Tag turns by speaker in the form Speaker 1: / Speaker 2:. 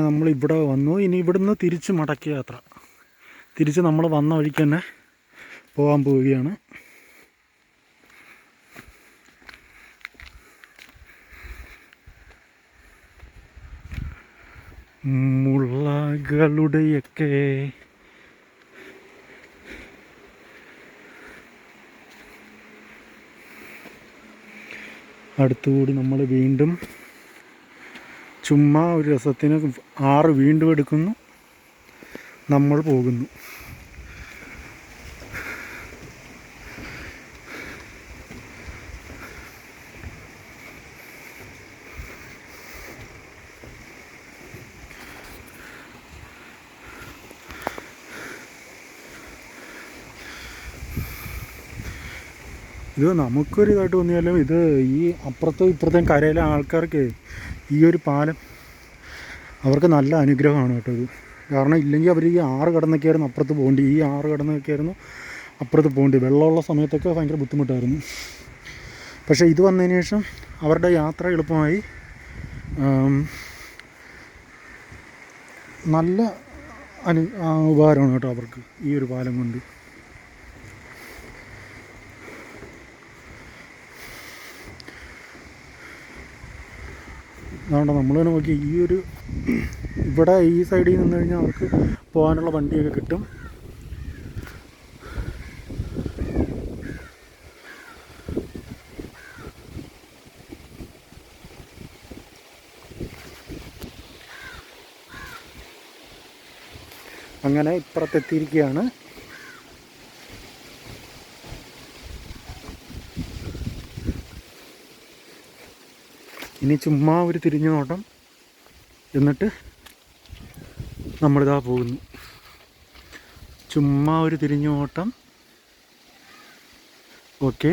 Speaker 1: നമ്മളിവിടെ വന്നു. ഇനി ഇവിടുന്ന് തിരിച്ച് മടക്കിയ യാത്ര. തിരിച്ച് നമ്മൾ വന്ന വഴിക്ക് തന്നെ പോകാൻ പോവുകയാണ്. മുളകളുടെയൊക്കെ അടുത്തുകൂടി നമ്മൾ വീണ്ടും ചുമ്മാ ഒരു രസത്തിന് 6 വീണ്ടും എടുക്കുന്നു, നമ്മൾ പോകുന്നു. ഇത് നമുക്കൊരു ഇതായിട്ട് തോന്നിയാലും ഇത് ഈ അപ്പുറത്തും ഇപ്പുറത്തേയും കരയിലെ ആൾക്കാർക്ക് ഈ ഒരു പാലം അവർക്ക് നല്ല അനുഗ്രഹമാണ് കേട്ടോ ഇത്. കാരണം ഇല്ലെങ്കിൽ അവർ ഈ 6 കടന്നൊക്കെയായിരുന്നു അപ്പുറത്ത് പോകേണ്ടി. ഈ 6 കടന്നൊക്കെയായിരുന്നു അപ്പുറത്ത് പോകേണ്ടി. വെള്ളമുള്ള സമയത്തൊക്കെ ഭയങ്കര ബുദ്ധിമുട്ടായിരുന്നു. പക്ഷേ ഇത് വന്നതിന് ശേഷം അവരുടെ യാത്ര എളുപ്പമായി. നല്ല ഉപകാരമാണ് കേട്ടോ അവർക്ക് ഈ ഒരു പാലം കൊണ്ട്. അതുകൊണ്ട് നമ്മൾ തന്നെ നോക്കി ഈ ഒരു ഇവിടെ ഈ സൈഡിൽ നിന്ന് കഴിഞ്ഞാൽ അവർക്ക് പോകാനുള്ള വണ്ടിയൊക്കെ കിട്ടും. അങ്ങനെ ഇപ്പുറത്തെത്തിയിരിക്കുകയാണ്. ഇനി ചുമ്മാ ഒരു തിരിഞ്ഞു നോട്ടം, എന്നിട്ട് നമ്മളിതാ പോകുന്നു. ചുമ്മാ ഒരു തിരിഞ്ഞു നോട്ടം. ഓക്കെ.